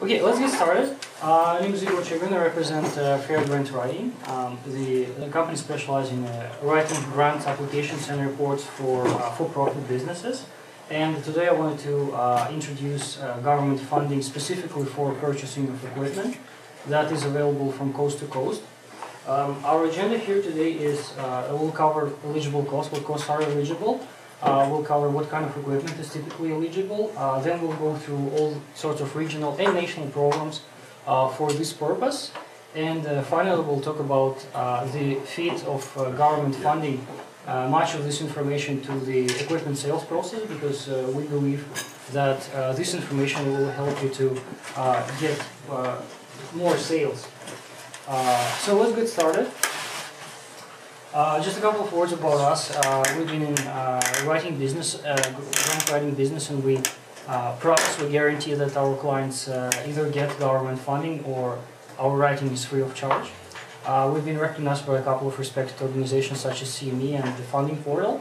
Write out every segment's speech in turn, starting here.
Okay, let's get started. My name is Igor Chigrin. I represent Fair Grant Writing. The company specializes in writing grant applications and reports for for-profit businesses. And today I wanted to introduce government funding specifically for purchasing of equipment that is available from coast to coast. Our agenda here today is we'll cover eligible costs, what costs are eligible. We'll cover what kind of equipment is typically eligible. Then we'll go through all sorts of regional and national programs for this purpose. And finally, we'll talk about the fit of government funding, much of this information to the equipment sales process, because we believe that this information will help you to get more sales. So let's get started. Just a couple of words about us. We've been in writing business, grant writing business, and we promise, we guarantee that our clients either get government funding or our writing is free of charge. We've been recognized by a couple of respected organizations such as CME and the Funding Portal,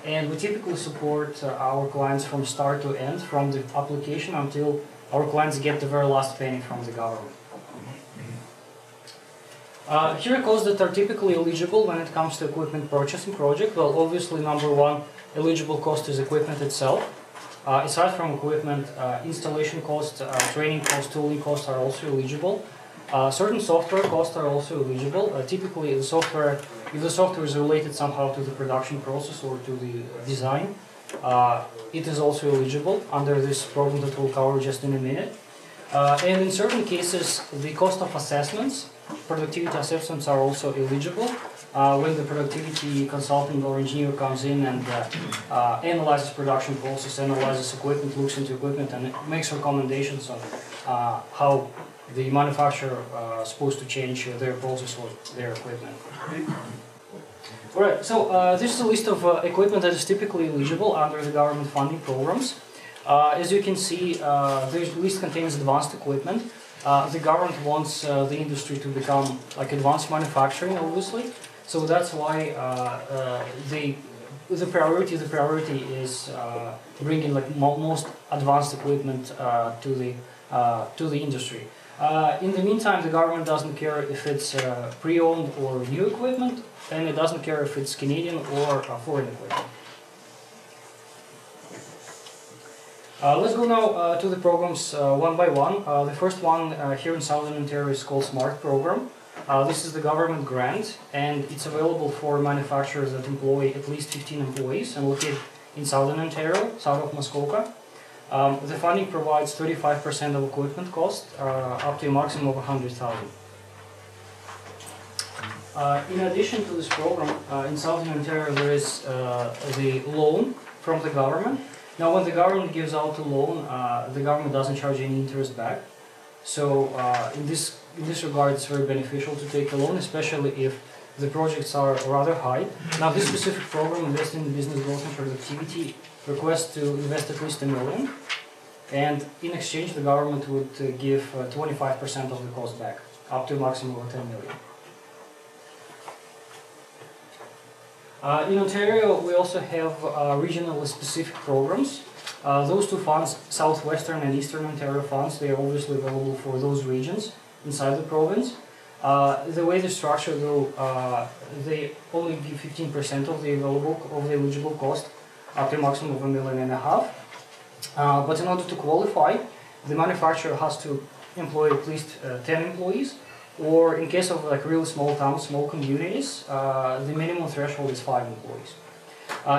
and we typically support our clients from start to end, from the application until our clients get the very last penny from the government. Here are costs that are typically eligible when it comes to equipment purchasing project. Well, obviously, number one eligible cost is equipment itself. Aside from equipment, installation costs, training costs, tooling costs are also eligible. Certain software costs are also eligible. Typically, if the software is related somehow to the production process or to the design, it is also eligible under this program that we'll cover just in a minute. And in certain cases, the cost of assessments, productivity assessments, are also eligible when the productivity consultant or engineer comes in and analyzes production process, analyzes equipment, looks into equipment, and makes recommendations on how the manufacturer is supposed to change their process or their equipment. Alright, so this is a list of equipment that is typically eligible under the government funding programs. As you can see, the list contains advanced equipment. The government wants the industry to become like advanced manufacturing, obviously. So that's why the priority is bringing like most advanced equipment to the industry. In the meantime, the government doesn't care if it's pre-owned or new equipment, and it doesn't care if it's Canadian or foreign equipment. Let's go now to the programs one by one. The first one here in Southern Ontario is called SMART program. This is the government grant, and it's available for manufacturers that employ at least 15 employees and located in Southern Ontario, south of Muskoka. The funding provides 35% of equipment cost up to a maximum of $100,000. In addition to this program, in Southern Ontario there is the loan from the government. Now, when the government gives out a loan, the government doesn't charge any interest back. So, in this regard, it's very beneficial to take a loan, especially if the projects are rather high. Now, this specific program, Investing in Business Growth and Productivity, requests to invest at least $1 million, and in exchange, the government would give 25% of the cost back, up to a maximum of $10 million. In Ontario, we also have regionally specific programs. Those two funds, Southwestern and Eastern Ontario funds, they are obviously available for those regions inside the province. The way they're structured, though, they only give 15% of the eligible cost up to a maximum of $1.5 million. But in order to qualify, the manufacturer has to employ at least 10 employees. Or in case of like really small towns, small communities, the minimum threshold is 5 employees.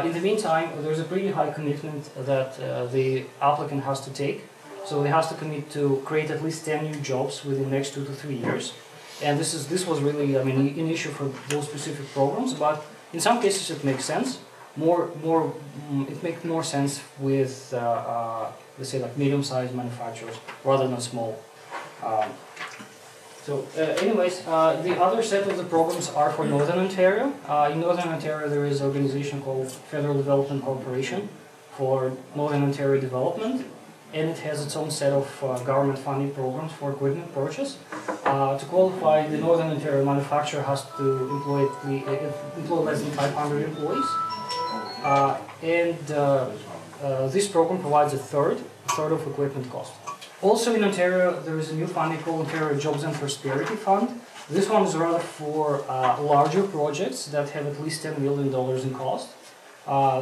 In the meantime, there's a pretty high commitment that the applicant has to take. So he has to commit to create at least 10 new jobs within the next 2 to 3 years. And this was really, I mean, an issue for those specific programs. But in some cases, it makes sense. It makes more sense with let's say like medium-sized manufacturers rather than small. Anyways, the other set of the programs are for Northern Ontario. In Northern Ontario, there is an organization called Federal Development Corporation for Northern Ontario Development, and it has its own set of government funding programs for equipment purchase. To qualify, the Northern Ontario manufacturer has to employ less than 500 employees, and this program provides a third of equipment cost. Also in Ontario, there is a new funding called Ontario Jobs and Prosperity Fund. This one is rather for larger projects that have at least $10 million in cost.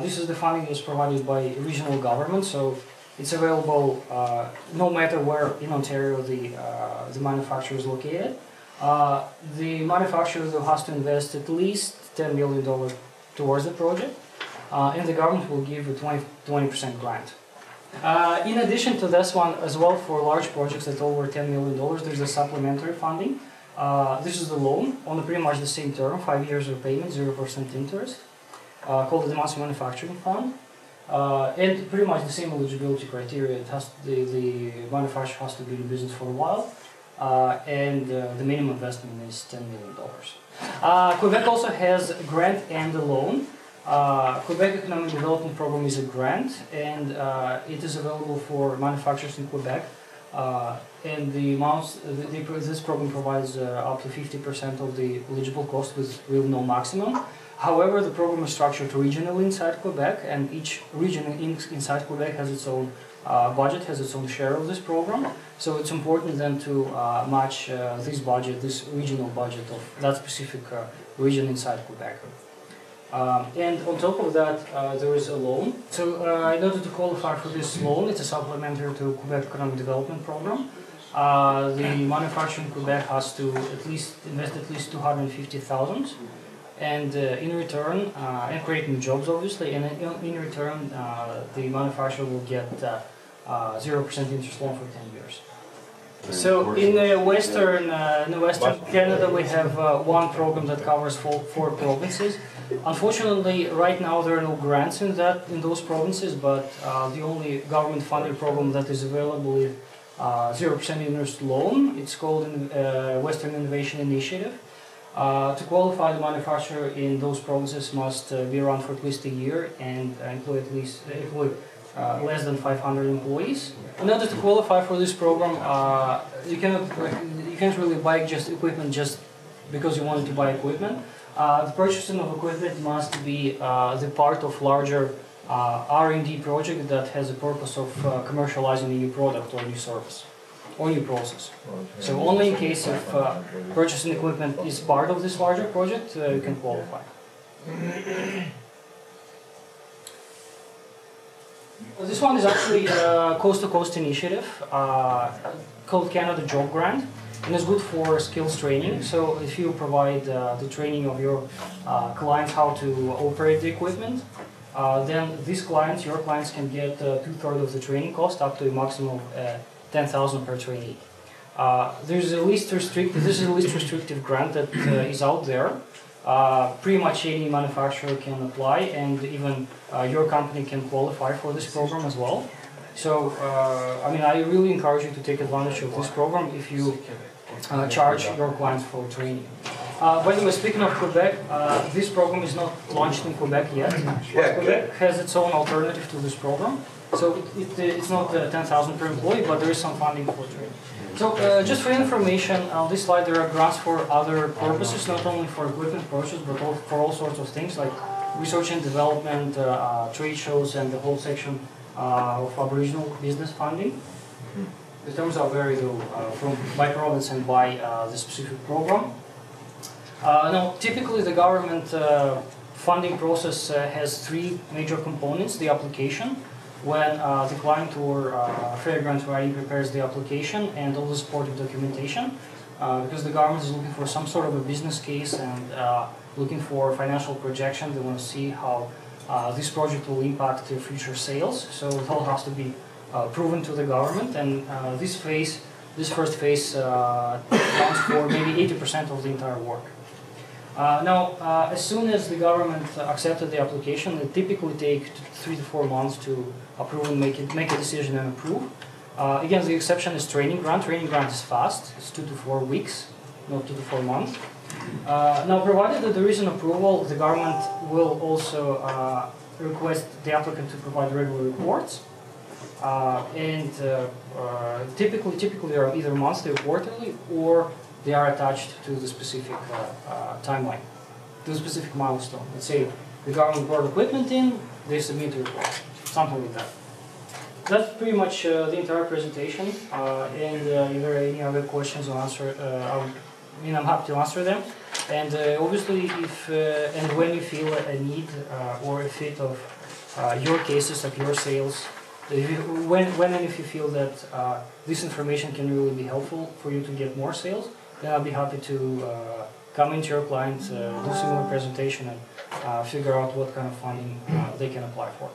This is the funding that's provided by regional government, so it's available no matter where in Ontario the manufacturer is located. The manufacturer has to invest at least $10 million towards the project, and the government will give a 20% grant. In addition to this one, as well, for large projects at over $10 million, there's a supplementary funding. This is the loan on pretty much the same term, 5 years of payment, 0% interest, called the Mass Manufacturing Fund. And pretty much the same eligibility criteria. It has the manufacturer has to be in business for a while, and the minimum investment is $10 million. Quebec also has a grant and a loan. Quebec Economic Development Program is a grant, and it is available for manufacturers in Quebec. And the amounts, this program provides up to 50% of the eligible cost with real no maximum. However, the program is structured regionally inside Quebec, and each region inside Quebec has its own budget, has its own share of this program. So it's important then to match this budget, this regional budget of that specific region inside Quebec. And on top of that, there is a loan. So in order to qualify for this loan, it's a supplementary to Quebec Economic Development Program. The manufacturer in Quebec has to invest at least $250,000, and in return, and create new jobs, obviously. And in return, the manufacturer will get 0% interest loan for 10 years. So in Western Canada, we have one program that covers four provinces. Unfortunately, right now there are no grants in those provinces, but the only government funded program that is available is 0% interest loan. It's called Western Innovation Initiative. To qualify, the manufacturer in those provinces must be around for at least a year and employ less than 500 employees. In order to qualify for this program, you can't really buy just equipment just because you wanted to buy equipment. The purchasing of equipment must be the part of larger R&D project that has a purpose of commercializing a new product or new service or new process. So only in case if purchasing equipment is part of this larger project, you can qualify. This one is actually a coast-to-coast initiative called Canada Job Grant, and it's good for skills training. So if you provide the training of your clients how to operate the equipment, then these clients, your clients, can get 2/3 of the training cost, up to a maximum of $10,000 per trainee. This is the least restrictive grant that is out there. Pretty much any manufacturer can apply, and even your company can qualify for this program as well. So, I mean, I really encourage you to take advantage of this program if you charge your clients for training. By the way, speaking of Quebec, this program is not launched in Quebec yet. Quebec has its own alternative to this program. So it's not 10,000 per employee, but there is some funding for training. So just for information, on this slide there are grants for other purposes, not only for equipment purchase, but for all sorts of things like research and development, trade shows, and the whole section of Aboriginal business funding. The terms are varied by province and by the specific program. Now, typically the government funding process has three major components: the application, when the client or Fair Grants Writing prepares the application and all the supporting documentation, because the government is looking for some sort of a business case and looking for financial projection. They want to see how this project will impact their future sales. So it all has to be proven to the government, and this first phase accounts for maybe 80% of the entire work. Now, as soon as the government accepted the application, it typically takes 3 to 4 months to approve and make a decision and approve. Again, the exception is training grant. Training grant is fast; it's 2 to 4 weeks, not 2 to 4 months. Now, provided that there is an approval, the government will also request the applicant to provide regular reports. Typically, they are either monthly or quarterly, or they are attached to the specific timeline, to the specific milestone. Let's say the government brought equipment in, they submit a report, something like that. That's pretty much the entire presentation. And if there are any other questions, I'm happy to answer them. And obviously, if and when you feel a need or a fit of your cases, like your sales, when and if you feel that this information can really be helpful for you to get more sales, then I'll be happy to come into your client, do similar presentation, and figure out what kind of funding they can apply for.